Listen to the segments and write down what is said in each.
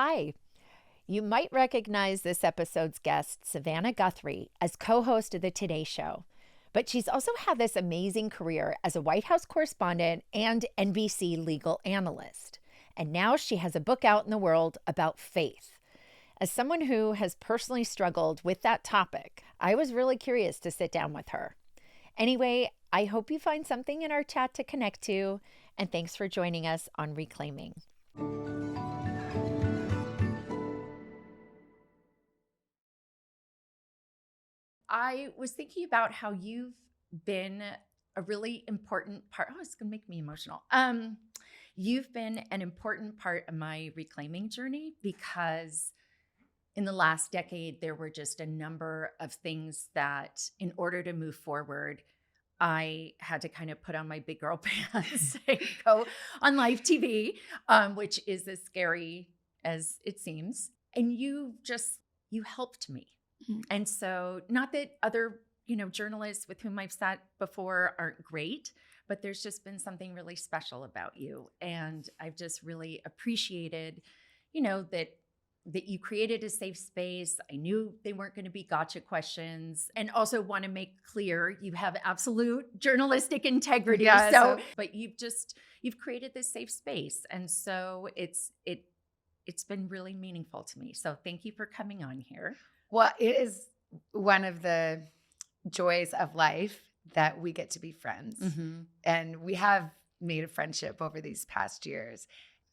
Hi. You might recognize this episode's guest, Savannah Guthrie, as co-host of the Today Show. But she's also had this amazing career as a White House correspondent and NBC legal analyst. And now she has a book out in the world about faith. As someone who has personally struggled with that topic, I was really curious to sit down with her. Anyway, I hope you find something in our chat to connect to, and thanks for joining us on Reclaiming. I was thinking about how you've been a really important part. Oh, it's going to make me emotional. You've been an important part of my reclaiming journey because in the last decade, there were just a number of things that in order to move forward, I had to kind of put on my big girl pants and go on live TV, which is as scary as it seems. And you helped me. And so not that other, journalists with whom I've sat before aren't great, but there's just been something really special about you. And I've just really appreciated, that you created a safe space. I knew they weren't going to be gotcha questions, and also want to make clear you have absolute journalistic integrity. Yeah, but you've created this safe space. And so it's been really meaningful to me. So thank you for coming on here. Well, it is one of the joys of life that we get to be friends. Mm-hmm. And we have made a friendship over these past years.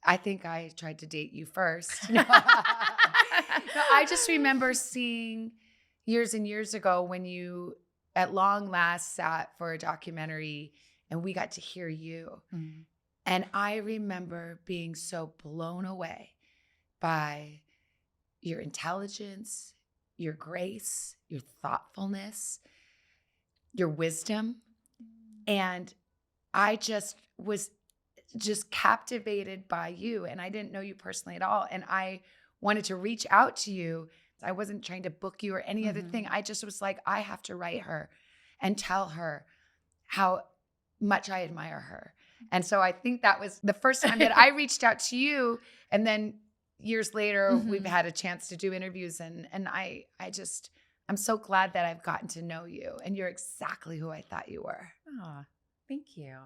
I think I tried to date you first. No, I just remember seeing years and years ago when you at long last sat for a documentary and we got to hear you. Mm-hmm. And I remember being so blown away by your intelligence, your grace, your thoughtfulness, your wisdom. And I just was captivated by you. And I didn't know you personally at all. And I wanted to reach out to you. I wasn't trying to book you or any other thing. I just was like, I have to write her and tell her how much I admire her. And so I think that was the first time that I reached out to you. And then years later, we've had a chance to do interviews, and I'm so glad that I've gotten to know you, and you're exactly who I thought you were. Oh, thank you.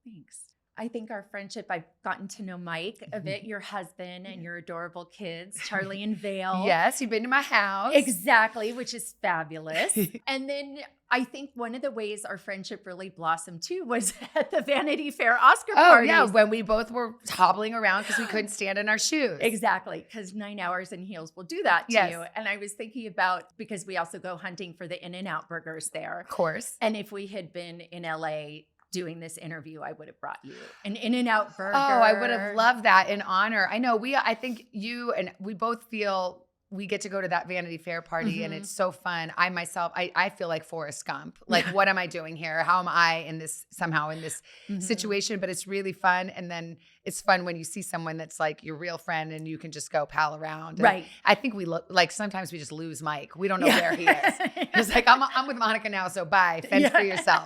Thanks. I think our friendship, I've gotten to know Mike a bit, your husband, and your adorable kids, Charlie and Vale. Yes, you've been to my house. Exactly, which is fabulous. And then I think one of the ways our friendship really blossomed too was at the Vanity Fair Oscar parties. Oh yeah, when we both were hobbling around because we couldn't stand in our shoes. Exactly, because 9 hours in heels will do that to you. And I was thinking about, because we also go hunting for the In-N-Out burgers there. Of course. And if we had been in LA doing this interview, I would have brought you an In-N-Out burger. Oh, I would have loved that in honor. I know I think you and we both feel we get to go to that Vanity Fair party and it's so fun. I feel like Forrest Gump. Like, what am I doing here? How am I somehow in this situation? But it's really fun. And then it's fun when you see someone that's like your real friend and you can just go pal around. And right. I think we look like sometimes we just lose Mike. We don't know where he is. He's like, I'm with Monica now, so bye. Fend for yourself.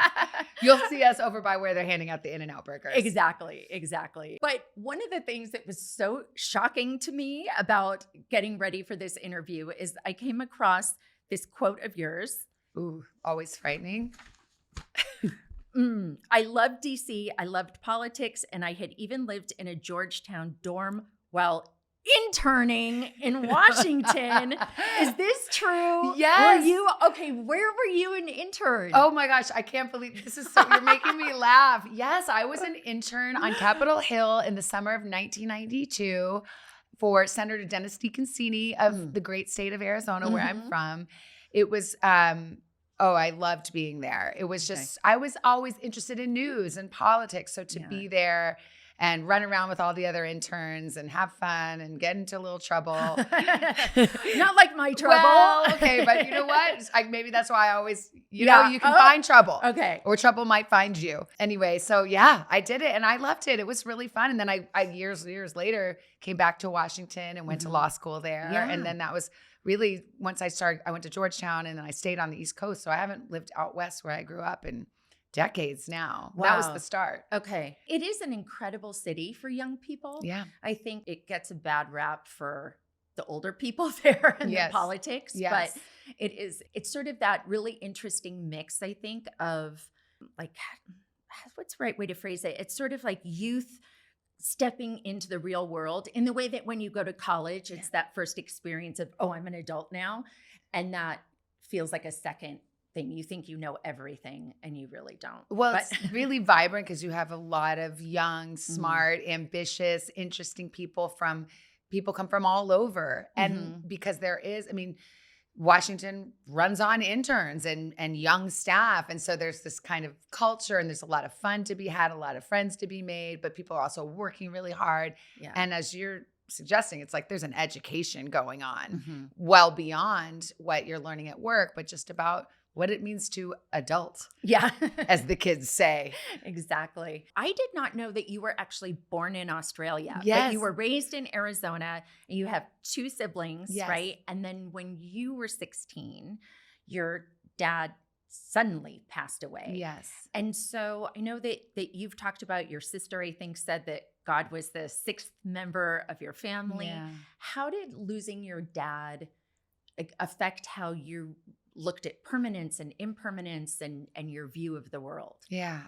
You'll see us over by where they're handing out the In-N-Out burgers. Exactly. But one of the things that was so shocking to me about getting ready for this interview is I came across this quote of yours. Ooh, always frightening. I loved DC. I loved politics. And I had even lived in a Georgetown dorm while interning in Washington. Is this true? Yes. Where were you an intern? Oh my gosh, I can't believe this is you're making me laugh. Yes, I was an intern on Capitol Hill in the summer of 1992 for Senator Dennis DeConcini of the great state of Arizona, where I'm from. It was, I loved being there. It was just, I was always interested in news and politics. So to be there and run around with all the other interns and have fun and get into a little trouble. Not like my trouble. Well, okay, but you know what? Maybe that's why I always, you can find trouble. Okay. Or trouble might find you. Anyway, so yeah, I did it and I loved it. It was really fun. And then I years later came back to Washington and went to law school there. Yeah. And then that was really, once I went to Georgetown and then I stayed on the East Coast. So I haven't lived out West where I grew up in decades now. That was Wow. the start. Okay. It is an incredible city for young people. Yeah. I think it gets a bad rap for the older people there and Yes. the politics, Yes. but it's sort of that really interesting mix, I think, of like, what's the right way to phrase it? It's sort of like youth stepping into the real world in the way that when you go to college, it's that first experience of, oh, I'm an adult now. And that feels like a second thing. You think you know everything and you really don't. Well, But- it's really vibrant because you have a lot of young, smart, ambitious, interesting people come from all over. And because there is, I mean, Washington runs on interns and young staff. And so there's this kind of culture and there's a lot of fun to be had, a lot of friends to be made, but people are also working really hard. Yeah. And as you're suggesting, it's like there's an education going on Mhm. well beyond what you're learning at work, but just about what it means to adult, Yeah. as the kids say. Exactly. I did not know that you were actually born in Australia. But Yes. you were raised in Arizona and you have 2 siblings, Yes. right? And then when you were 16, your dad suddenly passed away. Yes. And so I know that you've talked about your sister, I think, said that God was the 6th member of your family. Yeah. How did losing your dad affect how you looked at permanence and impermanence and your view of the world? Yeah.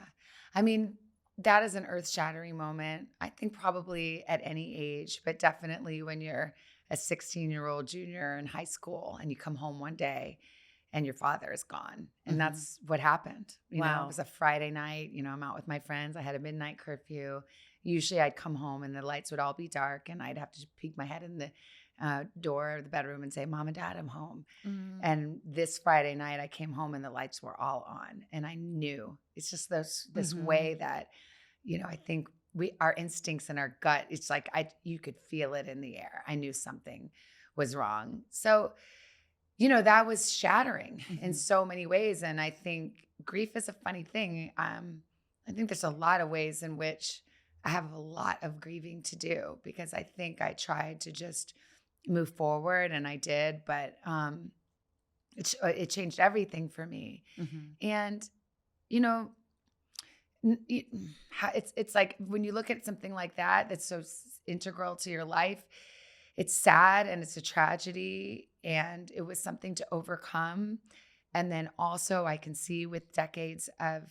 I mean, that is an earth-shattering moment. I think probably at any age, but definitely when you're a 16-year-old junior in high school and you come home one day and your father is gone. And that's what happened. You know, Wow. it was a Friday night. You know, I'm out with my friends. I had a midnight curfew. Usually I'd come home and the lights would all be dark and I'd have to peek my head in the door of the bedroom and say, Mom and Dad, I'm home. And this Friday night I came home and the lights were all on and I knew. It's just this way that, you know, I think our instincts and our gut, it's like you could feel it in the air. I knew something was wrong. So, you know, that was shattering in so many ways. And I think grief is a funny thing. I think there's a lot of ways in which I have a lot of grieving to do because I think I tried to just move forward and I did, but it changed everything for me. And, you know, it's like when you look at something like that, that's so integral to your life, it's sad and it's a tragedy and it was something to overcome. And then also I can see with decades of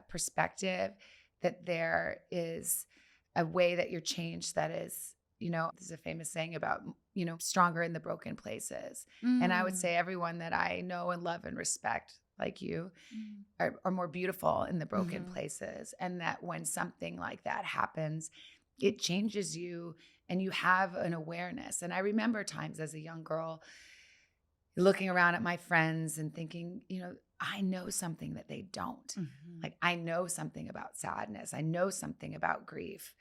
perspective that there is a way that you're changed that is, you know, there's a famous saying about, you know, stronger in the broken places. And I would say everyone that I know and love and respect, like you, are more beautiful in the broken places. And that when something like that happens, it changes you and you have an awareness. And I remember times as a young girl looking around at my friends and thinking, you know, I know something that they don't. Like I know something about sadness. I know something about grief.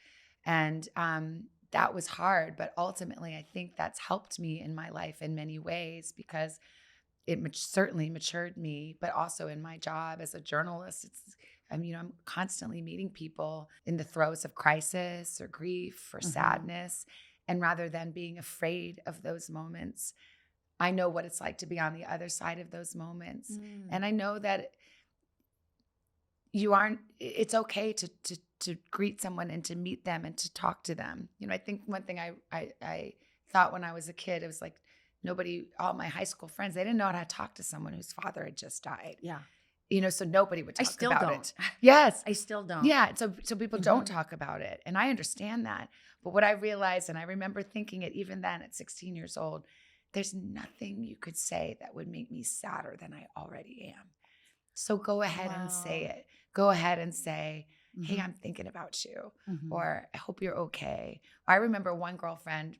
And that was hard, but ultimately I think that's helped me in my life in many ways because it certainly matured me, but also in my job as a journalist, I'm constantly meeting people in the throes of crisis or grief or sadness. And rather than being afraid of those moments, I know what it's like to be on the other side of those moments. And I know that it's okay to greet someone and to meet them and to talk to them. You know, I think one thing I thought when I was a kid, it was like all my high school friends, they didn't know how to talk to someone whose father had just died. Yeah. You know, so nobody would talk I still about don't. it. Yes. I still don't. Yeah. So people don't talk about it. And I understand that. But what I realized, and I remember thinking it even then at 16 years old, there's nothing you could say that would make me sadder than I already am. So go ahead and say it. Go ahead and say, hey, I'm thinking about you, or I hope you're okay. I remember one girlfriend,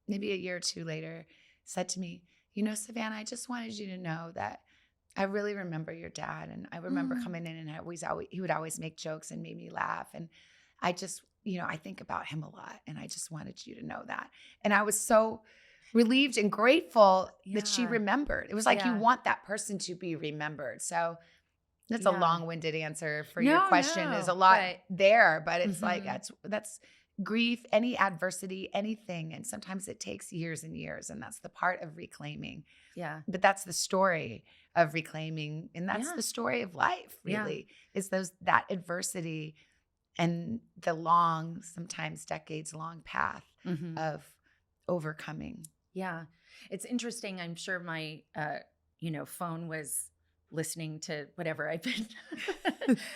maybe a year or two later, said to me, you know, Savannah, I just wanted you to know that I really remember your dad. And I remember coming in and he would always make jokes and made me laugh. And I just, you know, I think about him a lot. And I just wanted you to know that. And I was so relieved and grateful that she remembered. It was like you want that person to be remembered. So that's a long-winded answer for your question. There's a lot there, but it's like that's grief, any adversity, anything. And sometimes it takes years and years. And that's the part of reclaiming. Yeah. But that's the story of reclaiming. And that's the story of life, really, is that adversity and the long, sometimes decades long path of overcoming. Yeah. It's interesting. I'm sure my, phone was listening to whatever I've been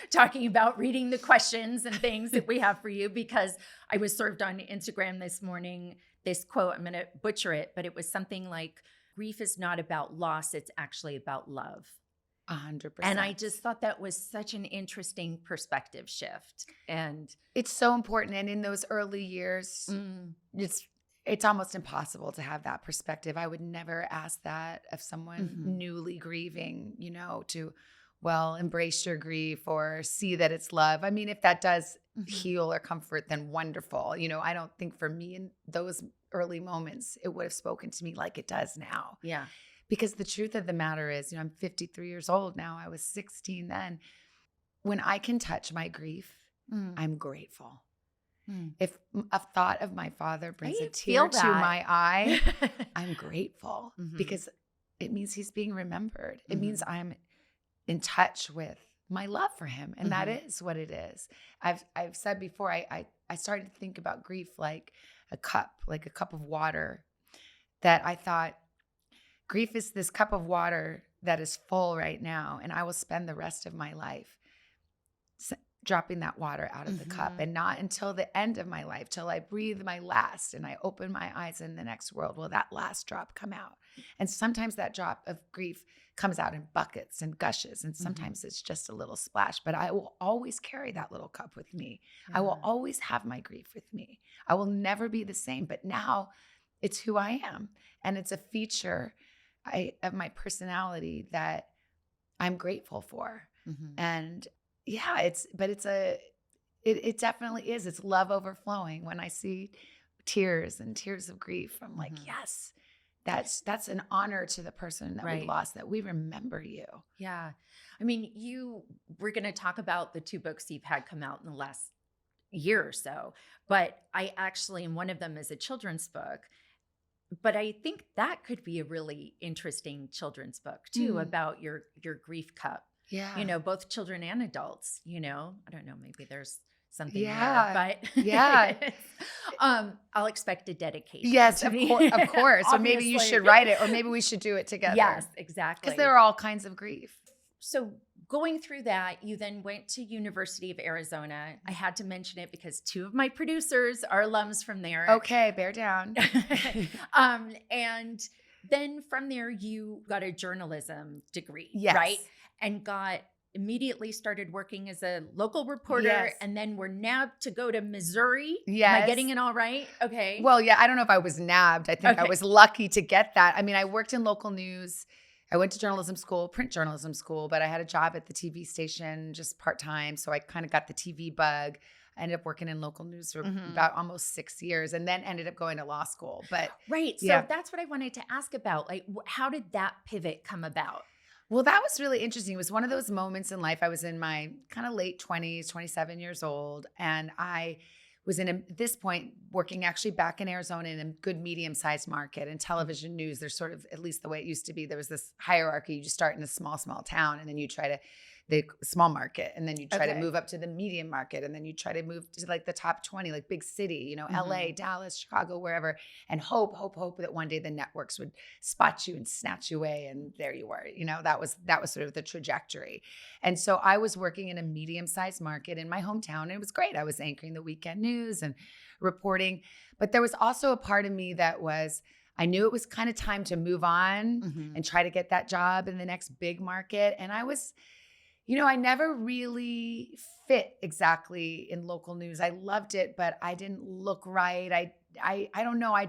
talking about, reading the questions and things that we have for you, because I was served on Instagram this morning this quote. I'm going to butcher it, but it was something like, grief is not about loss. It's actually about love. 100%. And I just thought that was such an interesting perspective shift. And it's so important. And in those early years, it's almost impossible to have that perspective. I would never ask that of someone newly grieving, to, embrace your grief or see that it's love. I mean, if that does heal or comfort, then wonderful. I don't think for me in those early moments, it would have spoken to me like it does now. Yeah. Because the truth of the matter is, I'm 53 years old now. I was 16 then. When I can touch my grief, I'm grateful. If a thought of my father brings a tear to my eye, I'm grateful because it means he's being remembered. It means I'm in touch with my love for him. And that is what it is. I've said before, I started to think about grief like a cup of water, that I thought grief is this cup of water that is full right now. And I will spend the rest of my life dropping that water out of the cup, and not until the end of my life, till I breathe my last and I open my eyes in the next world, will that last drop come out. And sometimes that drop of grief comes out in buckets and gushes, and sometimes it's just a little splash, but I will always carry that little cup with me. I will always have my grief with me. I will never be the same, but now it's who I am. And it's a feature of my personality that I'm grateful for. And yeah, it definitely is. It's love overflowing. When I see tears and tears of grief, I'm like, yes, that's an honor to the person that we lost, that we remember you. Yeah. I mean, we're going to talk about the 2 books you've had come out in the last year or so, but I actually, and one of them is a children's book, but I think that could be a really interesting children's book too, about your grief cup. Yeah. Both children and adults, I don't know, maybe there's something there, but I'll expect a dedication. Yes, of course. Or maybe you should write it, or maybe we should do it together. Yes, exactly. Because there are all kinds of grief. So going through that, you then went to University of Arizona. I had to mention it because 2 of my producers are alums from there. Okay, bear down. And then from there, you got a journalism degree, yes. right? And immediately started working as a local reporter, and then were nabbed to go to Missouri. Yes. Am I getting it all right? Okay. Well, yeah, I don't know if I was nabbed. I think I was lucky to get that. I mean, I worked in local news. I went to journalism school, print journalism school, but I had a job at the TV station just part-time. So I kind of got the TV bug. I ended up working in local news for about almost 6 years, and then ended up going to law school. But so that's what I wanted to ask about. Like, how did that pivot come about? Well, that was really interesting. It was one of those moments in life. I was in my kind of late 20s, 27 years old. And I was at this point working actually back in Arizona in a good medium-sized market. In television news, there's sort of, at least the way it used to be, there was this hierarchy. You just start in a small town, and then you try to the small market, and then you try to move up to the medium market, and then you try to move to like the top 20, like big city, LA, Dallas, Chicago, wherever, and hope that one day the networks would spot you and snatch you away, and there you were. That was sort of the trajectory. And so I was working in a medium-sized market in my hometown, and it was great. I was anchoring the weekend news and reporting, but there was also a part of me that was, I knew it was kind of time to move on and try to get that job in the next big market. And I was, I never really fit exactly in local news. I loved it, but I didn't look right. I don't know. I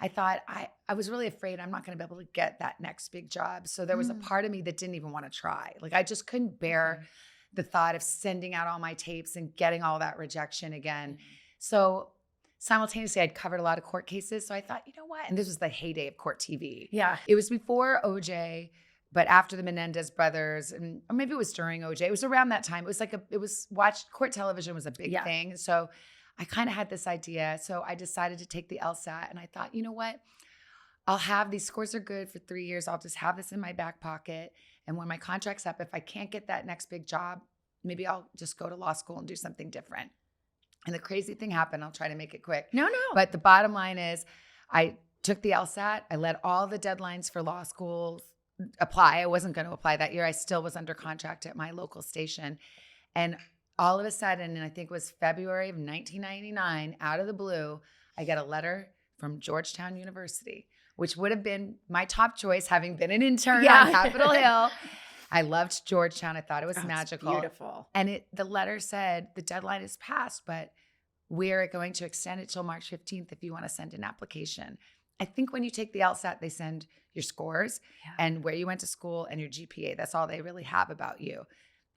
thought I was really afraid I'm not going to be able to get that next big job. So there was a part of me that didn't even want to try. Like, I just couldn't bear the thought of sending out all my tapes and getting all that rejection again. So simultaneously, I'd covered a lot of court cases. So I thought, you know what? And this was the heyday of court TV. Yeah. It was before OJ, but after the Menendez brothers, or maybe it was during OJ. It was around that time. It was court television was a big thing. So I kind of had this idea. So I decided to take the LSAT, and I thought, you know what? I'll have these scores are good for 3 years. I'll just have this in my back pocket. And when my contract's up, if I can't get that next big job, maybe I'll just go to law school and do something different. And the crazy thing happened. I'll try to make it quick. No. But the bottom line is I took the LSAT. I let all the deadlines for law schools apply. I wasn't going to apply that year. I still was under contract at my local station. And all of a sudden, and I think it was February of 1999, out of the blue, I get a letter from Georgetown University, which would have been my top choice, having been an intern on Capitol Hill. I loved Georgetown. I thought it was magical. Beautiful. And the letter said, the deadline is passed, but we're going to extend it till March 15th if you want to send an application. I think when you take the LSAT, they send your scores and where you went to school and your GPA. That's all they really have about you.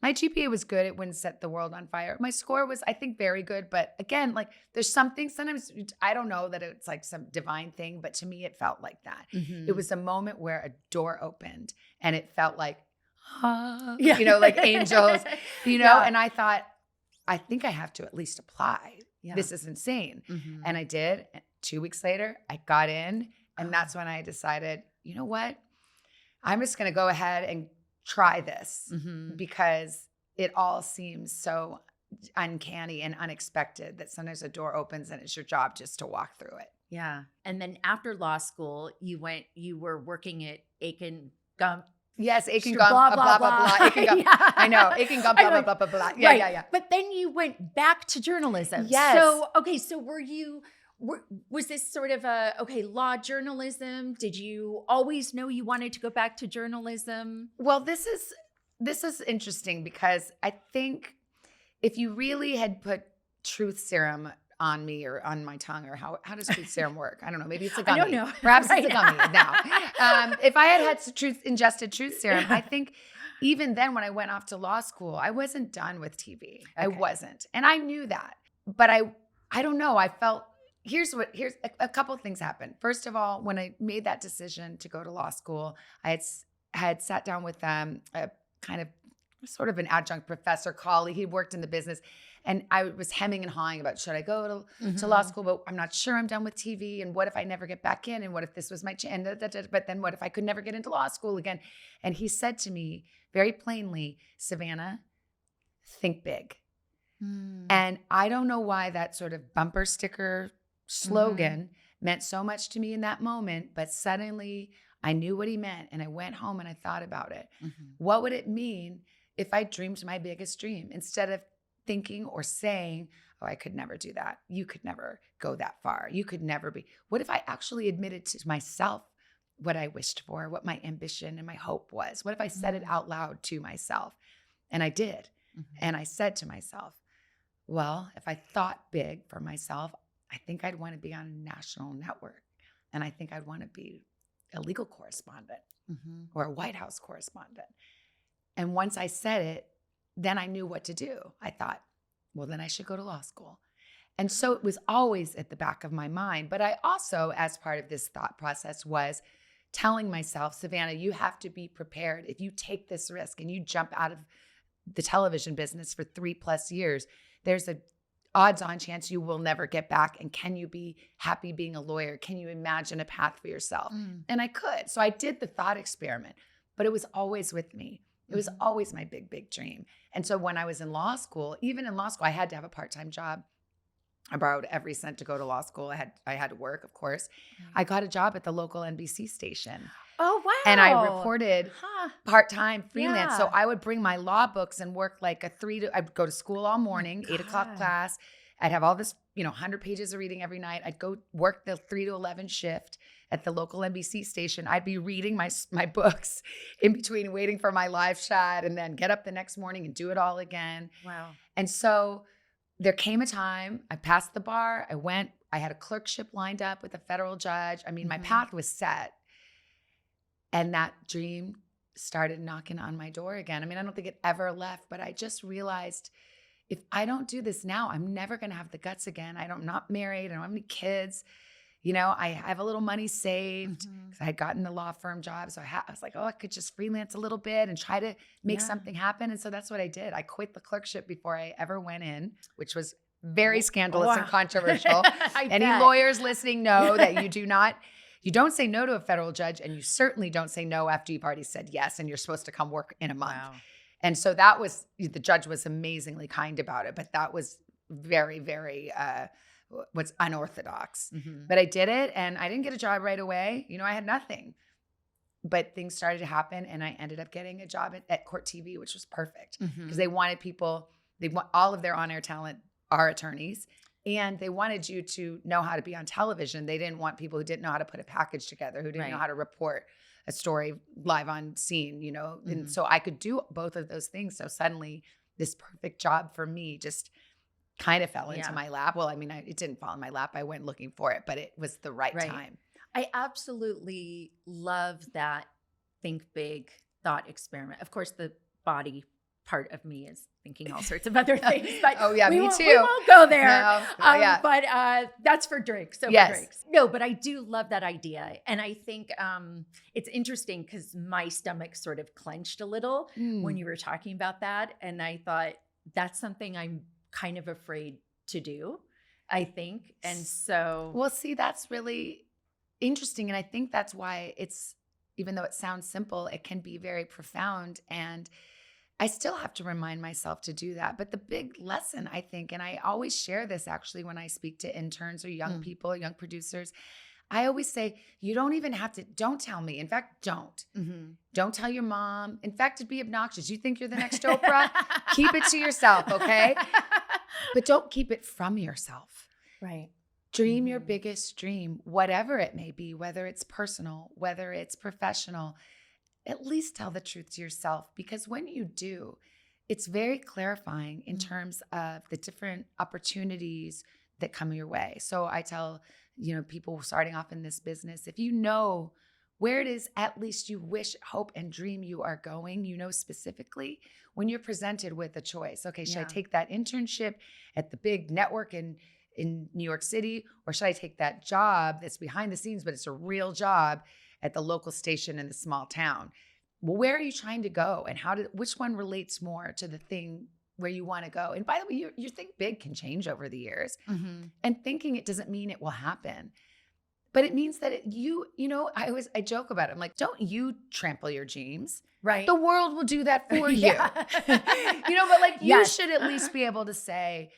My GPA was good. It wouldn't set the world on fire. My score was, I think, very good. But again, like there's something, sometimes I don't know that it's like some divine thing, but to me, it felt like that. Mm-hmm. It was a moment where a door opened and it felt like, you know, like angels, you know, and I thought, I think I have to at least apply. Yeah. This is insane. Mm-hmm. And I did. 2 weeks later, I got in. And that's when I decided, you know what? I'm just going to go ahead and try this because it all seems so uncanny and unexpected that sometimes a door opens and it's your job just to walk through it. Yeah. And then after law school, you were working at Aiken Gump. Yes, Aiken Gump, blah, blah, blah. Aiken Gump. Yeah. I know. Aiken Gump, blah, blah, blah, blah, blah. Yeah, right. Yeah. But then you went back to journalism. Yes. So was this sort of law journalism? Did you always know you wanted to go back to journalism? Well, this is interesting because I think if you really had put truth serum on me or on my tongue, or how does truth serum work? I don't know. Maybe it's a gummy. I don't know. Perhaps it's a gummy now. If I had ingested truth serum, I think even then when I went off to law school, I wasn't done with TV. Okay. I wasn't. And I knew that. But I don't know. I felt, here's a couple of things happened. First of all, when I made that decision to go to law school, I had sat down with a kind of sort of an adjunct professor colleague. He worked in the business. And I was hemming and hawing about, should I go to law school? But I'm not sure I'm done with TV. And what if I never get back in? And what if this was my chance? But then what if I could never get into law school again? And he said to me very plainly, Savannah, think big. And I don't know why that sort of bumper sticker slogan meant so much to me in that moment. But suddenly I knew what he meant. And I went home and I thought about it. What would it mean if I dreamed my biggest dream instead of thinking or saying, oh, I could never do that. You could never go that far. You could never be. What if I actually admitted to myself what I wished for, what my ambition and my hope was? What if I said it out loud to myself? And I did. And I said to myself, well, if I thought big for myself, I think I'd want to be on a national network. And I think I'd want to be a legal correspondent or a White House correspondent. And once I said it, then I knew what to do. I thought, well, then I should go to law school. And so it was always at the back of my mind. But I also, as part of this thought process, was telling myself, Savannah, you have to be prepared. If you take this risk and you jump out of the television business for 3+ years, there's a odds-on chance you will never get back. And can you be happy being a lawyer? Can you imagine a path for yourself? And I could. So I did the thought experiment, but it was always with me. It was always my big, big dream. And so when I was in law school, even in law school, I had to have a part-time job. I borrowed every cent to go to law school. I had to work, of course. I got a job at the local NBC station. Oh, wow. And I reported part-time freelance. Yeah. So I would bring my law books and work like I'd go to school all morning, 8 o'clock class. I'd have all this, 100 pages of reading every night. I'd go work the 3 to 11 shift at the local NBC station. I'd be reading my books in between waiting for my live shot and then get up the next morning and do it all again. Wow. And so there came a time I passed the bar. I had a clerkship lined up with a federal judge. I mean, my path was set. And that dream started knocking on my door again. I mean, I don't think it ever left, but I just realized if I don't do this now, I'm never going to have the guts again. I'm not married. I don't have any kids. I have a little money saved because I had gotten the law firm job. So I was like, oh, I could just freelance a little bit and try to make something happen. And so that's what I did. I quit the clerkship before I ever went in, which was very scandalous and Wow. controversial. I Any bet. lawyers listening know that you don't say no to a federal judge, and you certainly don't say no after you've already said yes and you're supposed to come work in a month. Wow. And so the judge was amazingly kind about it, but that was very, very, what's unorthodox. Mm-hmm. But I did it, and I didn't get a job right away. I had nothing. But things started to happen, and I ended up getting a job at Court TV, which was perfect because they wanted all of their on-air talent are attorneys, and they wanted you to know how to be on television. They didn't want people who didn't know how to put a package together, who didn't know how to report a story live on scene, And so I could do both of those things. So suddenly this perfect job for me just kind of fell into my lap. Well, I mean, it didn't fall in my lap. I went looking for it, but it was the right time. I absolutely love that think big thought experiment. Of course, the body part of me is thinking all sorts of other things. But me too. We won't go there. No, But that's for drinks. So yes. for drinks. No, but I do love that idea. And I think it's interesting because my stomach sort of clenched a little when you were talking about that. And I thought that's something I'm kind of afraid to do, I think. And so. Well, see, that's really interesting. And I think that's why even though it sounds simple, it can be very profound. And I still have to remind myself to do that. But the big lesson, I think, and I always share this actually when I speak to interns or young people, young producers, I always say, you don't even have to, don't tell me. In fact, don't. Don't tell your mom. In fact, it'd be obnoxious. You think you're the next Oprah? Keep it to yourself, okay? But don't keep it from yourself. Right. Dream your biggest dream, whatever it may be, whether it's personal, whether it's professional. At least tell the truth to yourself, because when you do, it's very clarifying in terms of the different opportunities that come your way. So I tell, people starting off in this business, if you know where it is at least you wish, hope, and dream you are going, specifically when you're presented with a choice. Okay, should I take that internship at the big network in New York City, or should I take that job that's behind the scenes, but it's a real job at the local station in the small town? Well, where are you trying to go, and which one relates more to the thing where you want to go? And by the way, your think big can change over the years, and thinking it doesn't mean it will happen, but it means that I joke about it. I'm like, don't you trample your dreams. Right. The world will do that for you. But like you should at least be able to say,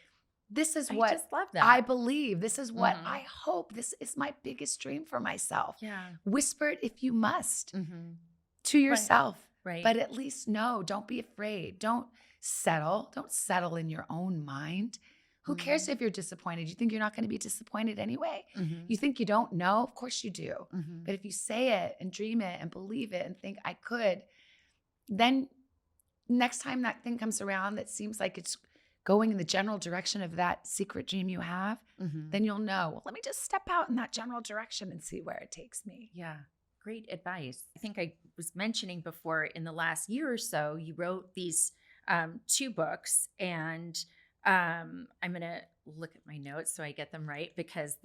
this is what I just love that. I believe. This is what I hope. This is my biggest dream for myself. Yeah. Whisper it if you must to yourself. Right. But at least know, don't be afraid. Don't settle. Don't settle in your own mind. Who cares if you're disappointed? You think you're not going to be disappointed anyway? You think you don't know? Of course you do. But if you say it and dream it and believe it and think I could, then next time that thing comes around that seems like it's going in the general direction of that secret dream you have, then you'll know, well, let me just step out in that general direction and see where it takes me. Yeah. Great advice. I think I was mentioning before, in the last year or so, you wrote these 2 books, and I'm going to look at my notes so I get them right, because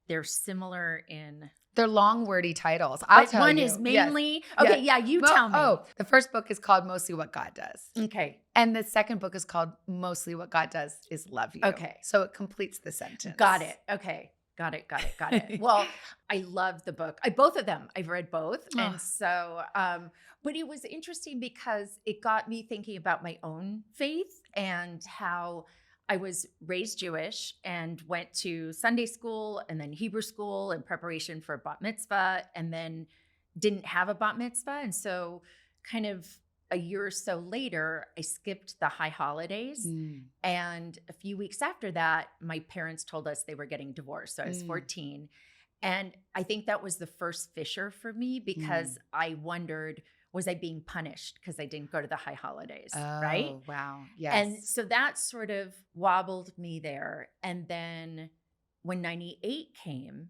they're similar in. They're long, wordy titles. I'll tell you. One is mainly, you tell me. Oh, the first book is called Mostly What God Does. Okay. And the second book is called Mostly What God Does Is Love You. Okay. So it completes the sentence. Got it. Okay. Got it. Well, I love the book. Both of them. I've read both. Oh. And so, but it was interesting because it got me thinking about my own faith and how I was raised Jewish and went to Sunday school and then Hebrew school in preparation for a bat mitzvah, and then didn't have a bat mitzvah. And so kind of a year or so later, I skipped the high holidays. And a few weeks after that, my parents told us they were getting divorced. So I was 14. And I think that was the first fissure for me, because I wondered, was I being punished because I didn't go to the high holidays, right? Oh, wow. Yes. And so that sort of wobbled me there. And then when 98 came,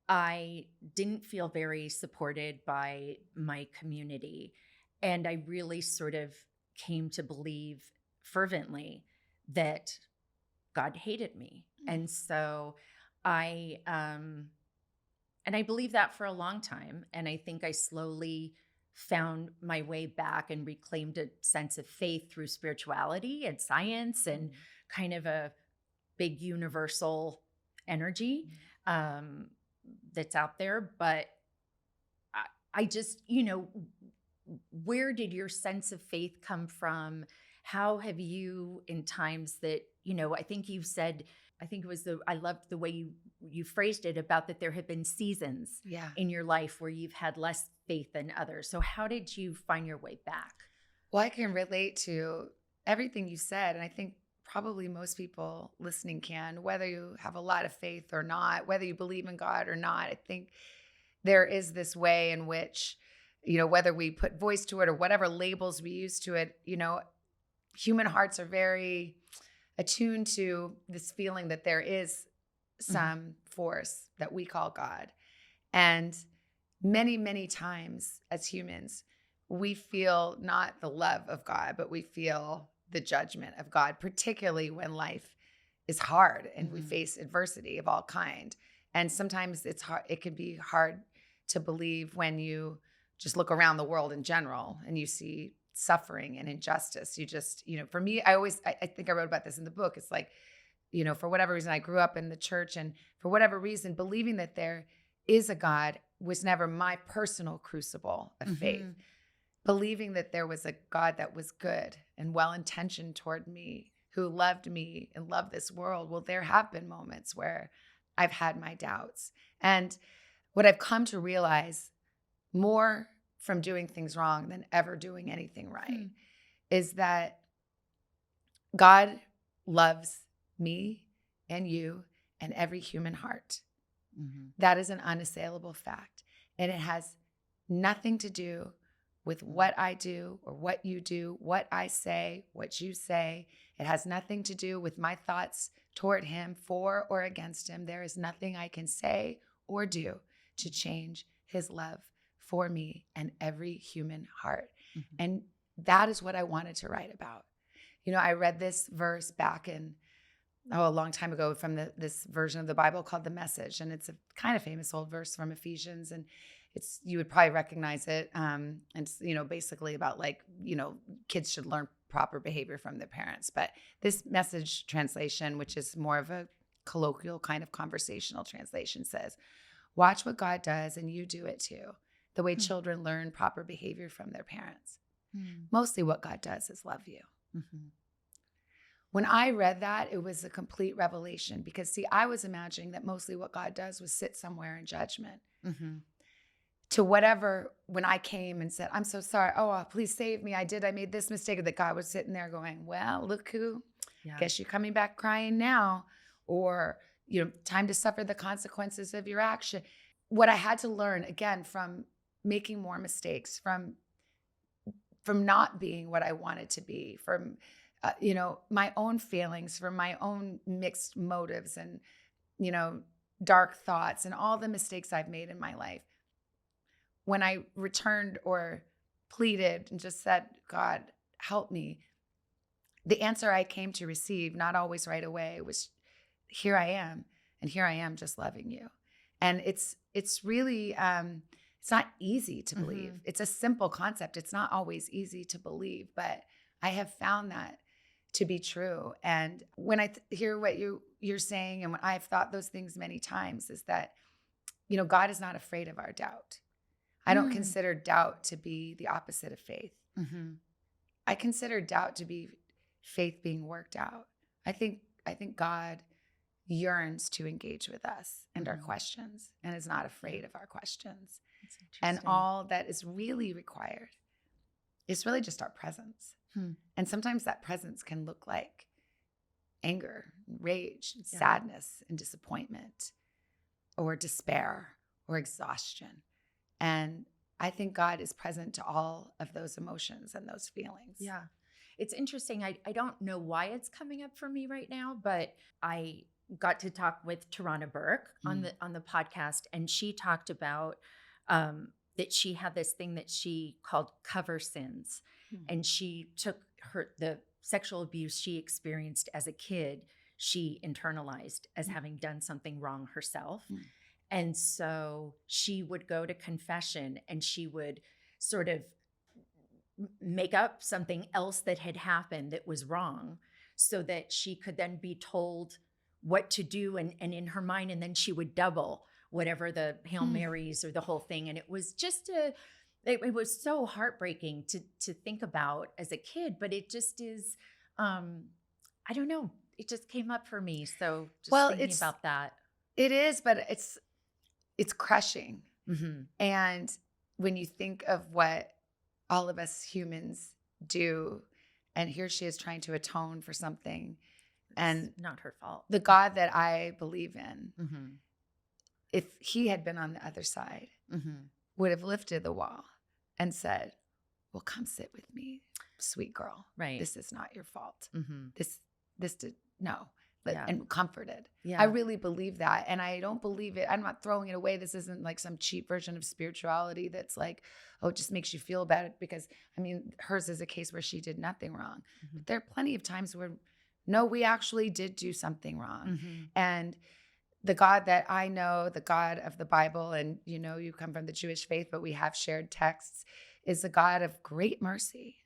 I didn't feel very supported by my community. And I really sort of came to believe fervently that God hated me. And so I believed that for a long time. And I think I slowly found my way back and reclaimed a sense of faith through spirituality and science and kind of a big universal energy that's out there. But I just, where did your sense of faith come from? How have you, in times that, I think you've said, I loved the way you phrased it about that there have been seasons in your life where you've had less faith than others. So how did you find your way back? Well, I can relate to everything you said. And I think probably most people listening can, whether you have a lot of faith or not, whether you believe in God or not. I think there is this way in which, whether we put voice to it or whatever labels we use to it, human hearts are very attuned to this feeling that there is some force that we call God. And many, many times as humans, we feel not the love of God, but we feel the judgment of God, particularly when life is hard and we face adversity of all kind. And sometimes it's hard. It can be hard to believe when you just look around the world in general and you see suffering and injustice. You just, for me, I think I wrote about this in the book. It's like, for whatever reason, I grew up in the church, and for whatever reason, believing that there is a God was never my personal crucible of faith. Believing that there was a God that was good and well-intentioned toward me, who loved me and loved this world. Well, there have been moments where I've had my doubts. And what I've come to realize more from doing things wrong than ever doing anything right is that God loves me and you and every human heart. That is an unassailable fact. And it has nothing to do with what I do or what you do, what I say, what you say. It has nothing to do with my thoughts toward him, for or against him. There is nothing I can say or do to change his love for me and every human heart. And that is what I wanted to write about. I read this verse back in, a long time ago from this version of the Bible called The Message. And it's a kind of famous old verse from Ephesians. And you would probably recognize it. And it's, basically about kids should learn proper behavior from their parents. But this Message translation, which is more of a colloquial kind of conversational translation, says, watch what God does and you do it too. The way children learn proper behavior from their parents. Mostly what God does is love you. When I read that, it was a complete revelation because, see, I was imagining that mostly what God does was sit somewhere in judgment. To whatever, when I came and said, I'm so sorry. Oh, please save me. I made this mistake, that God was sitting there going, well, look who, guess you're coming back crying now, or, time to suffer the consequences of your action. What I had to learn, again, from making more mistakes, from not being what I wanted to be, from my own feelings, from my own mixed motives and, dark thoughts and all the mistakes I've made in my life. When I returned or pleaded and just said, God, help me, the answer I came to receive, not always right away, was, here I am. And here I am just loving you. And it's really, it's not easy to believe. It's a simple concept. It's not always easy to believe, but I have found that to be true. And when I hear what you're saying, and when I've thought those things many times, is that, God is not afraid of our doubt. I don't consider doubt to be the opposite of faith. I consider doubt to be faith being worked out. I think God yearns to engage with us and our questions and is not afraid of our questions. And all that is really required is really just our presence. And sometimes that presence can look like anger, rage, sadness, and disappointment, or despair, or exhaustion. And I think God is present to all of those emotions and those feelings. Yeah. It's interesting. I don't know why it's coming up for me right now, but I got to talk with Tarana Burke on the podcast, and she talked about that she had this thing that she called cover sins. And she took the sexual abuse she experienced as a kid, she internalized as having done something wrong herself. And so she would go to confession and she would sort of make up something else that had happened that was wrong so that she could then be told what to do and in her mind, and then she would double whatever the Hail Marys or the whole thing. And it was just it was so heartbreaking to think about as a kid, but it just is, I don't know. It just came up for me. So just thinking about that. It is, but it's crushing. And when you think of what all of us humans do, and here she is trying to atone for something, and not her fault. The God that I believe in, if he had been on the other side, would have lifted the wall and said, well, come sit with me, sweet girl. Right. This is not your fault. This did, no. Yeah. And comforted. Yeah. I really believe that. And I don't believe it. I'm not throwing it away. This isn't like some cheap version of spirituality that's like, oh, it just makes you feel bad. Because, I mean, hers is a case where she did nothing wrong. But there are plenty of times where, no, we actually did do something wrong. And the God that I know, the God of the Bible, and you know, you come from the Jewish faith, but we have shared texts, is a God of great mercy.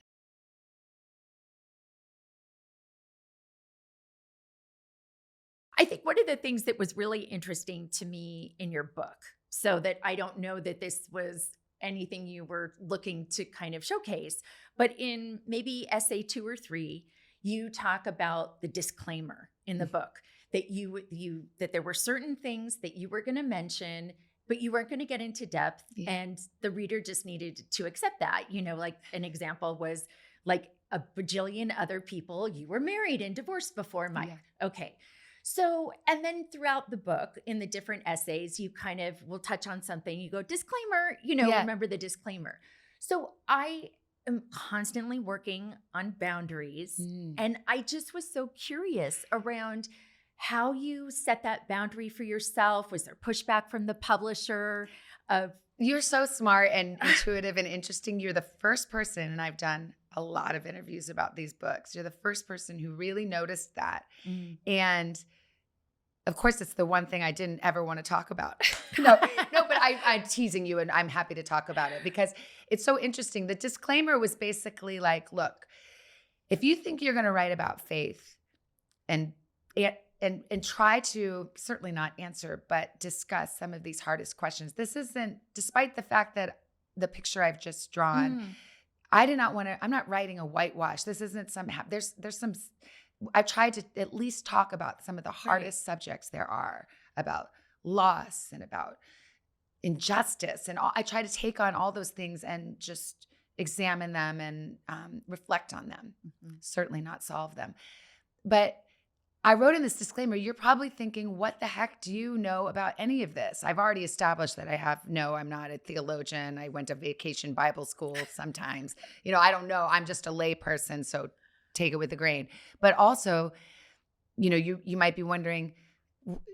I think one of the things that was really interesting to me in your book, so that I don't know that this was anything you were looking to kind of showcase, but in maybe essay 2 or 3, you talk about the disclaimer in the book that that there were certain things that you were going to mention, but you weren't going to get into depth, and the reader just needed to accept that. You know, like an example was like a bajillion other people you were married and divorced before Mike. Okay. So, and then throughout the book, in the different essays, you kind of will touch on something. You go, disclaimer, you know, remember the disclaimer. So I am constantly working on boundaries. And I just was so curious around how you set that boundary for yourself. Was there pushback from the publisher? You're so smart and intuitive and interesting. You're the first person, and I've done a lot of interviews about these books. You're the first person who really noticed that. And of course, it's the one thing I didn't ever want to talk about. No, but I'm teasing you, and I'm happy to talk about it because it's so interesting. The disclaimer was basically like, look, if you think you're going to write about faith and try to certainly not answer, but discuss some of these hardest questions, this isn't, despite the fact that the picture I've just drawn, I did not want to, I'm not writing a whitewash. This isn't there's some, I've tried to at least talk about some of the hardest subjects there are, about loss and about injustice. And I try to take on all those things and just examine them and reflect on them, certainly not solve them. But I wrote in this disclaimer, you're probably thinking, what the heck do you know about any of this? I've already established that I'm not a theologian. I went to vacation Bible school sometimes. You know, I don't know. I'm just a lay person, so take it with a grain. But also, you know, you might be wondering,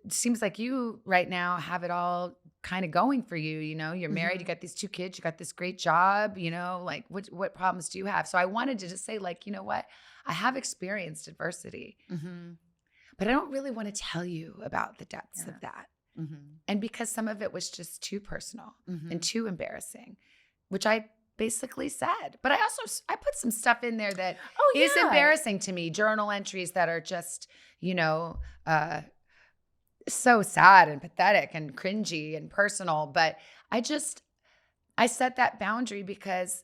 it seems like you right now have it all kind of going for you. You know, you're married, you got these 2 kids, you got this great job, you know, like what problems do you have? So I wanted to just say, like, you know what? I have experienced adversity. But I don't really want to tell you about the depths of that. And because some of it was just too personal and too embarrassing, which I basically said. But I put some stuff in there that is embarrassing to me, journal entries that are just, you know, so sad and pathetic and cringy and personal. But I set that boundary because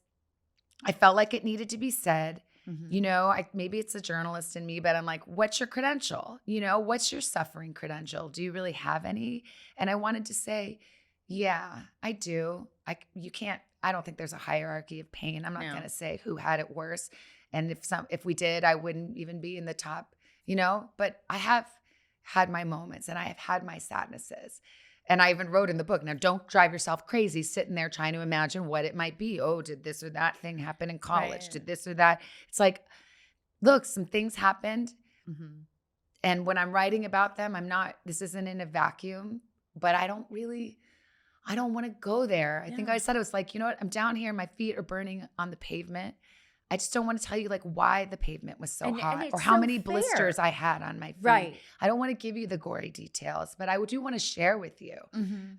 I felt like it needed to be said. You know, maybe it's a journalist in me, but I'm like, what's your credential? You know, what's your suffering credential? Do you really have any? And I wanted to say, yeah, I do. I don't think there's a hierarchy of pain. I'm not going to say who had it worse. And if we did, I wouldn't even be in the top, you know, but I have had my moments and I have had my sadnesses. And I even wrote in the book, now don't drive yourself crazy sitting there trying to imagine what it might be. Oh, did this or that thing happen in college? Right. Did this or that? It's like, look, some things happened. And when I'm writing about them, this isn't in a vacuum, but I don't want to go there. I think I said, it was like, you know what? I'm down here. My feet are burning on the pavement. I just don't want to tell you like why the pavement was so hot or how many blisters I had on my feet. Right. I don't want to give you the gory details, but I do want to share with you.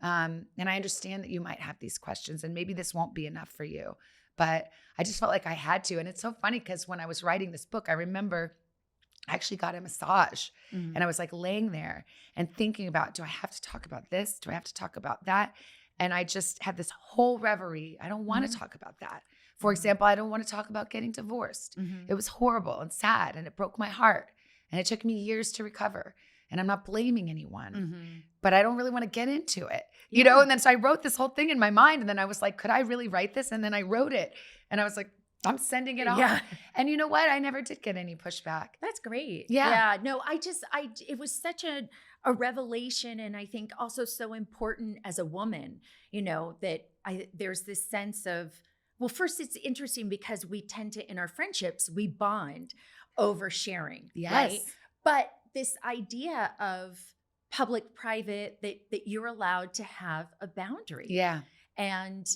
And I understand that you might have these questions and maybe this won't be enough for you, but I just felt like I had to. And it's so funny because when I was writing this book, I remember I actually got a massage Mm. and I was like laying there and thinking about, do I have to talk about this? Do I have to talk about that? And I just had this whole reverie. I don't want to talk about that. For example, I don't want to talk about getting divorced. It was horrible and sad and it broke my heart. And it took me years to recover. And I'm not blaming anyone, but I don't really want to get into it, you know? And then so I wrote this whole thing in my mind and then I was like, could I really write this? And then I wrote it and I was like, I'm sending it off. Yeah. And you know what? I never did get any pushback. That's great. Yeah. No, it was such a revelation. And I think also so important as a woman, you know, that there's this sense of, well, first it's interesting because we tend to, in our friendships, we bond over sharing. Yes. Right? But this idea of public, private, that you're allowed to have a boundary. Yeah. And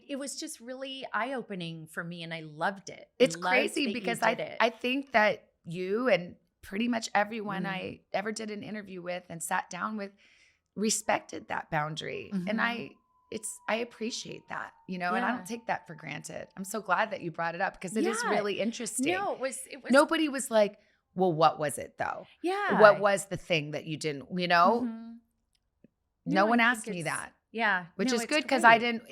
it was just really eye-opening for me and I loved it. It's crazy because I think that you and pretty much everyone I ever did an interview with and sat down with respected that boundary. And I appreciate that, you know, and I don't take that for granted. I'm so glad that you brought it up because it is really interesting. No, it was nobody was like, well, what was it though? Yeah. What was the thing that you didn't, you know? No one asked me that. Yeah. Which is good because I didn't,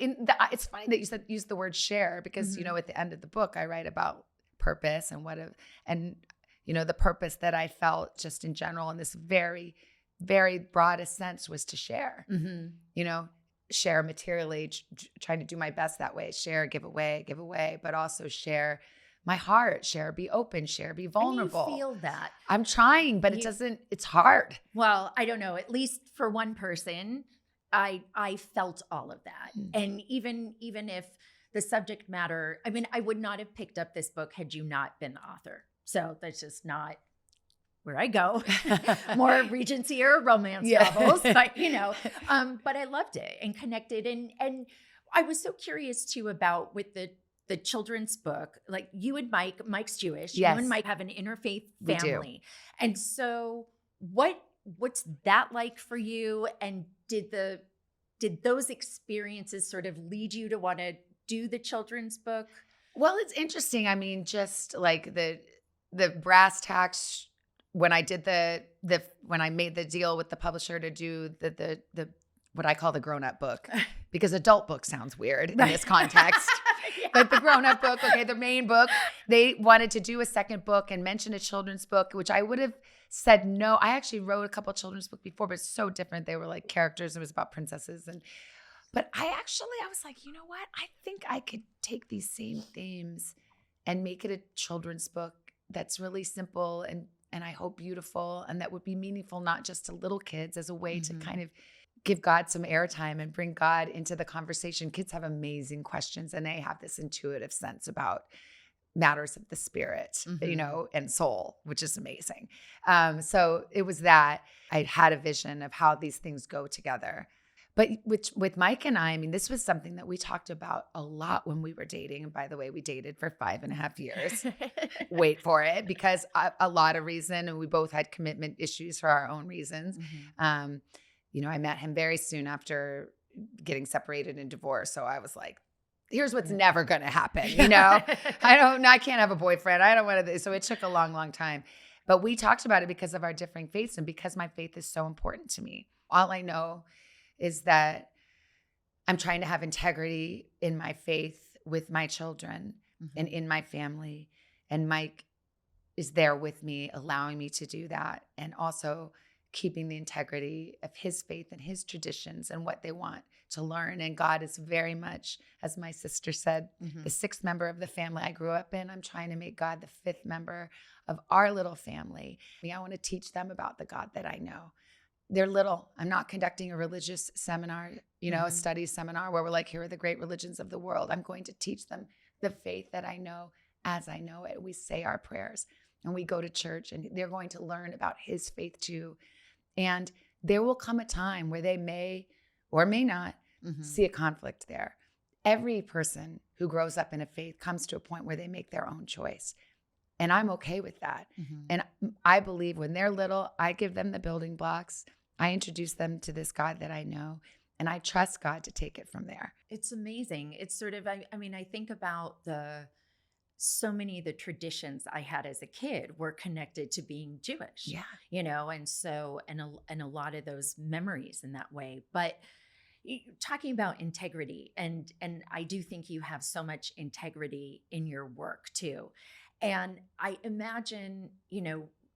it's funny that you use the word share because, you know, at the end of the book, I write about purpose and you know, the purpose that I felt just in general in this very, very broadest sense was to share, you know, share materially, trying to do my best that way, share, give away, but also share my heart, share, be open, share, be vulnerable. And you feel that. I'm trying, but it's hard. Well, I don't know, at least for one person, I felt all of that. And even if the subject matter, I mean, I would not have picked up this book had you not been the author. So that's just not where I go. More Regency or romance novels, but you know, but I loved it and connected. And I was so curious too about with the children's book, like you and Mike's Jewish, you and Mike have an interfaith family. And so what's that like for you? And did those experiences sort of lead you to want to do the children's book? Well, it's interesting. I mean, just like the brass tacks when I did when I made the deal with the publisher to do the what I call the grown-up book, because adult book sounds weird in this context. But the grown-up book, okay, the main book, they wanted to do a second book and mention a children's book, which I would have said no. I actually wrote a couple of children's books before, but it's so different. They were like characters. It was about princesses. But I was like, you know what? I think I could take these same themes and make it a children's book that's really simple and I hope beautiful, and that would be meaningful, not just to little kids, as a way to kind of give God some airtime and bring God into the conversation. Kids have amazing questions and they have this intuitive sense about matters of the spirit, you know, and soul, which is amazing. So it was that I had a vision of how these things go together. But with Mike and I mean, this was something that we talked about a lot when we were dating. And by the way, we dated for 5.5 years. Wait for it, because a lot of reason, and we both had commitment issues for our own reasons. You know, I met him very soon after getting separated and divorced. So I was like, here's what's never going to happen. You know, I can't have a boyfriend. I don't want to. So it took a long, long time. But we talked about it because of our differing faiths and because my faith is so important to me. All I know is that I'm trying to have integrity in my faith with my children and in my family. And Mike is there with me, allowing me to do that. And also keeping the integrity of his faith and his traditions and what they want to learn. And God is very much, as my sister said, the 6th member of the family I grew up in. I'm trying to make God the 5th member of our little family. I want to teach them about the God that I know. They're little. I'm not conducting a religious seminar, you know, a studies seminar where we're like, here are the great religions of the world. I'm going to teach them the faith that I know as I know it. We say our prayers and we go to church, and they're going to learn about his faith too. And there will come a time where they may or may not see a conflict there. Every person who grows up in a faith comes to a point where they make their own choice. And I'm okay with that. And I believe when they're little, I give them the building blocks. I introduce them to this God that I know, and I trust God to take it from there. It's amazing. It's sort of, I mean, I think about so many of the traditions I had as a kid were connected to being Jewish. Yeah. And so and a lot of those memories in that way. But talking about integrity, and I do think you have so much integrity in your work too. And I imagine,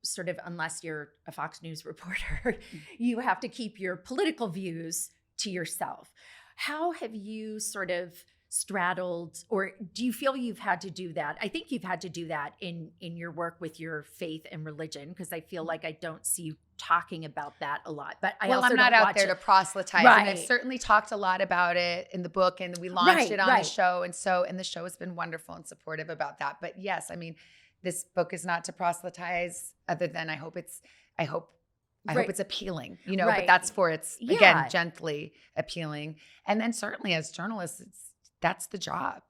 sort of, unless you're a Fox News reporter, you have to keep your political views to yourself. How have you sort of straddled, or do you feel you've had to do that? I think you've had to do that in your work with your faith and religion, because I feel like I don't see you talking about that a lot. But I'm not out there to proselytize. Right. And I've certainly talked a lot about it in the book, and we launched it on the show. And the show has been wonderful and supportive about that. But yes, I mean, this book is not to proselytize, other than I hope it's appealing, but that's for it's, again, gently appealing. And then certainly as journalists, that's the job,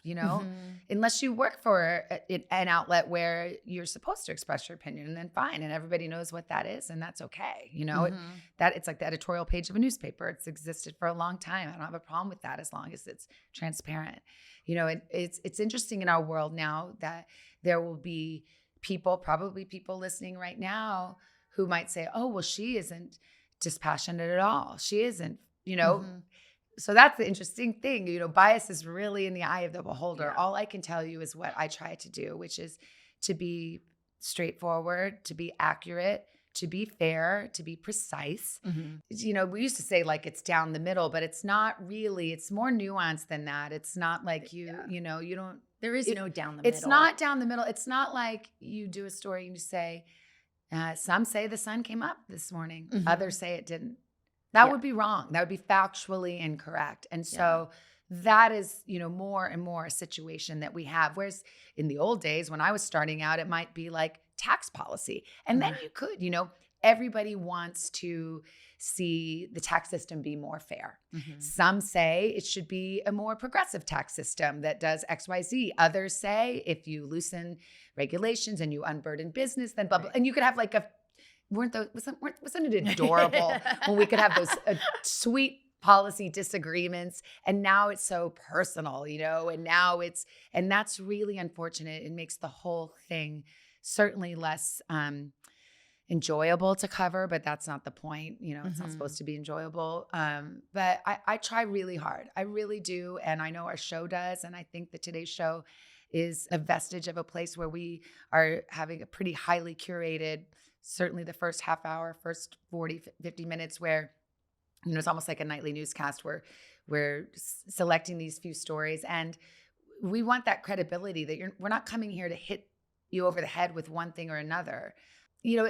unless you work for an outlet where you're supposed to express your opinion, and then fine. And everybody knows what that is, and that's okay. That it's like the editorial page of a newspaper. It's existed for a long time. I don't have a problem with that as long as it's transparent. It's interesting in our world now that there will be probably people listening right now who might say, oh, well, she isn't dispassionate at all. She isn't, So that's the interesting thing. Bias is really in the eye of the beholder. Yeah. All I can tell you is what I try to do, which is to be straightforward, to be accurate, to be fair, to be precise. Mm-hmm. We used to say like it's down the middle, but it's not really. It's more nuanced than that. It's not like you don't. There is no down the middle. It's not down the middle. It's not like you do a story and you say, some say the sun came up this morning. Mm-hmm. Others say it didn't. That would be wrong. That would be factually incorrect. And so that is, more and more a situation that we have. Whereas in the old days, when I was starting out, it might be like tax policy. And then you could, everybody wants to see the tax system be more fair. Mm-hmm. Some say it should be a more progressive tax system that does X, Y, Z. Others say if you loosen regulations and you unburden business, then blah, blah. And you could have like wasn't it adorable when we could have those sweet policy disagreements, and now it's so personal, and that's really unfortunate. It makes the whole thing certainly less enjoyable to cover, but that's not the point. It's not supposed to be enjoyable. But I try really hard. I really do. And I know our show does. And I think that today's show is a vestige of a place where we are having a pretty highly curated, certainly the first half hour, first 40, 50 minutes, where, it's almost like a nightly newscast where we're selecting these few stories. And we want that credibility that we're not coming here to hit you over the head with one thing or another.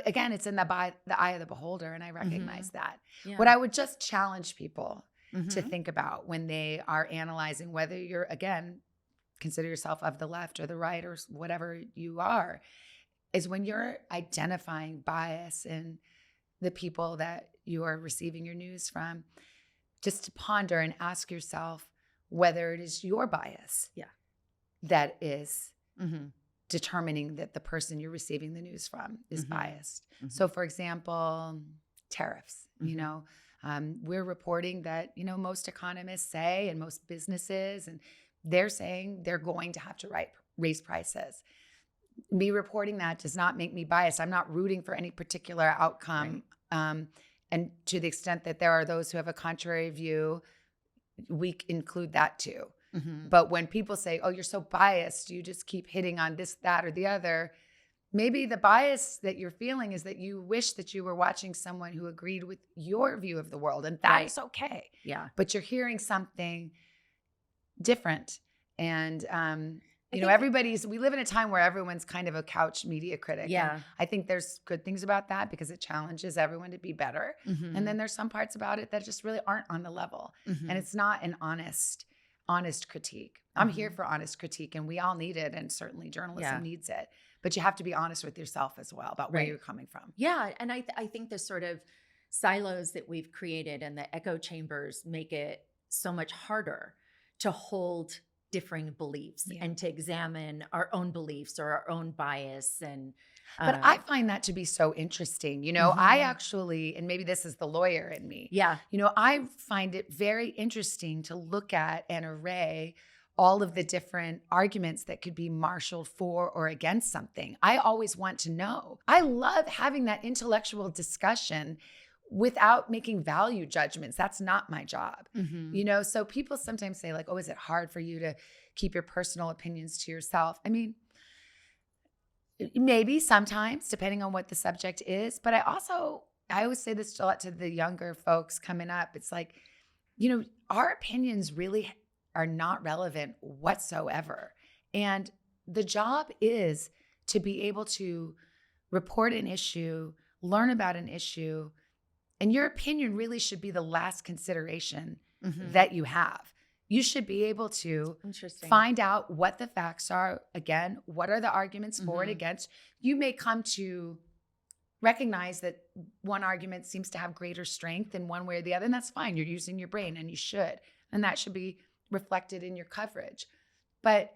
Again, it's in the eye of the beholder, and I recognize that. Yeah. What I would just challenge people to think about when they are analyzing whether you're, again, consider yourself of the left or the right or whatever you are, is when you're identifying bias in the people that you are receiving your news from, just to ponder and ask yourself whether it is your bias that is determining that the person you're receiving the news from is biased. Mm-hmm. So, for example, tariffs, we're reporting that, most economists say, and most businesses, and they're saying they're going to have to raise prices. Me reporting that does not make me biased. I'm not rooting for any particular outcome. Right. And to the extent that there are those who have a contrary view, we include that too. Mm-hmm. But when people say, oh, you're so biased, you just keep hitting on this, that, or the other, maybe the bias that you're feeling is that you wish that you were watching someone who agreed with your view of the world, and that is okay. Yeah. But you're hearing something different. And, we live in a time where everyone's kind of a couch media critic. Yeah. And I think there's good things about that because it challenges everyone to be better. Mm-hmm. And then there's some parts about it that just really aren't on the level. Mm-hmm. And it's not an honest critique. Mm-hmm. I'm here for honest critique, and we all need it. And certainly journalism needs it. But you have to be honest with yourself as well about where you're coming from. Yeah. And I think the sort of silos that we've created and the echo chambers make it so much harder to hold differing beliefs and to examine our own beliefs or our own bias. And but I find that to be so interesting. I actually, and maybe this is the lawyer in me. Yeah. I find it very interesting to look at an array all of the different arguments that could be marshaled for or against something. I always want to know. I love having that intellectual discussion without making value judgments. That's not my job. You know, so people sometimes say like, oh, is it hard for you to keep your personal opinions to yourself? I mean, maybe sometimes, depending on what the subject is. But I always say this a lot to the younger folks coming up. It's like, you know, our opinions really are not relevant whatsoever. And the job is to be able to report an issue, learn about an issue, and your opinion really should be the last consideration that you have. You should be able to find out what the facts are. Again, what are the arguments for and against? You may come to recognize that one argument seems to have greater strength in one way or the other, and that's fine. You're using your brain, and you should. And that should be reflected in your coverage. But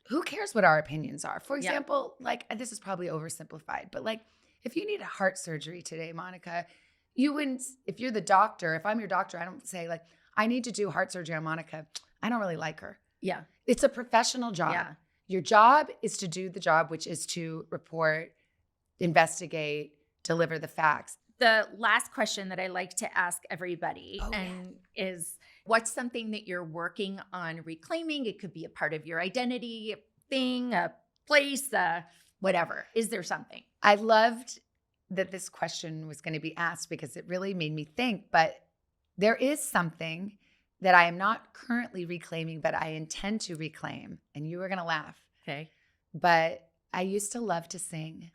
who cares what our opinions are? For example, like, this is probably oversimplified, but like, if you need a heart surgery today, Monica, you wouldn't, if you're the doctor, if I'm your doctor, I don't say like, I need to do heart surgery on Monica. I don't really like her. Yeah. It's a professional job. Yeah. Your job is to do the job, which is to report, investigate, deliver the facts. The last question that I like to ask everybody is, what's something that you're working on reclaiming? It could be a part of your identity, a thing, a place, whatever. Is there something? I loved that this question was going to be asked because it really made me think, but there is something that I am not currently reclaiming, but I intend to reclaim. And you are going to laugh. Okay. But I used to love to sing.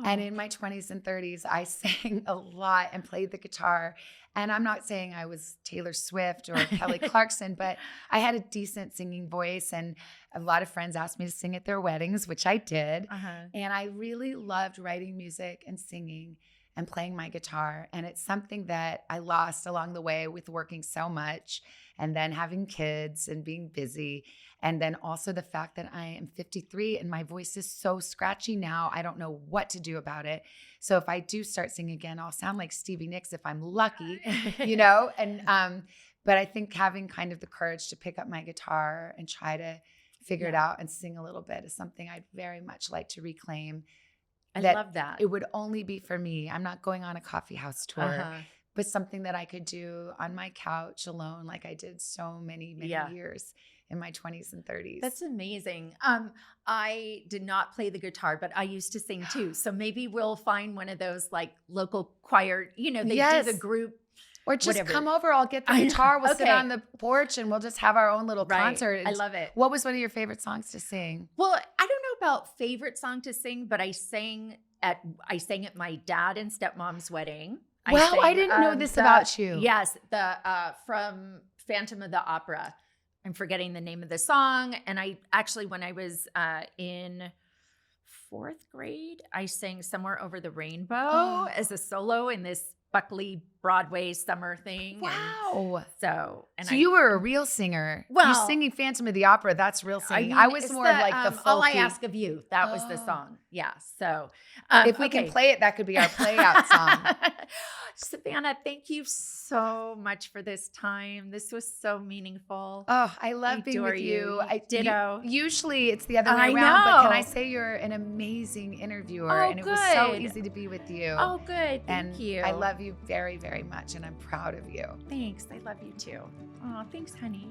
And in my 20s and 30s, I sang a lot and played the guitar. And I'm not saying I was Taylor Swift or Kelly Clarkson, but I had a decent singing voice. And a lot of friends asked me to sing at their weddings, which I did. And I really loved writing music and singing and playing my guitar. And it's something that I lost along the way with working so much and then having kids and being busy. And then also the fact that I am 53 and my voice is so scratchy now, I don't know what to do about it. So if I do start singing again, I'll sound like Stevie Nicks if I'm lucky, you know? And, but I think having kind of the courage to pick up my guitar and try to figure it out and sing a little bit is something I'd very much like to reclaim. I love that. It would only be for me. I'm not going on a coffee house tour, but something that I could do on my couch alone, like I did so many years in my 20s and 30s. That's amazing. I did not play the guitar, but I used to sing too. So maybe we'll find one of those like local choir, you know, they do the group. Or just come over, I'll get the guitar, we'll sit on the porch and we'll just have our own little concert. I love it. What was one of your favorite songs to sing? Well, I don't know about favorite song to sing, but I sang at my dad and stepmom's wedding. Wow, I didn't know this about you. Yes, from Phantom of the Opera. I'm forgetting the name of the song. And I actually, when I was in 4th grade, I sang Somewhere Over the Rainbow as a solo in this Buckley Broadway summer thing. Wow. So you were a real singer. Well, you're singing Phantom of the Opera. That's real singing. I was more of like the folky. All I Ask of You. That was the song. Yeah. So if we can play it, that could be our play out song. Savannah, thank you so much for this time. This was so meaningful. Oh, I love being with you. Ditto. Usually it's the other way around, but can I say you're an amazing interviewer? And it was so easy to be with you. Oh, good. Thank you. I love you very, very much, and I'm proud of you. Thanks. I love you too. Oh, thanks, honey.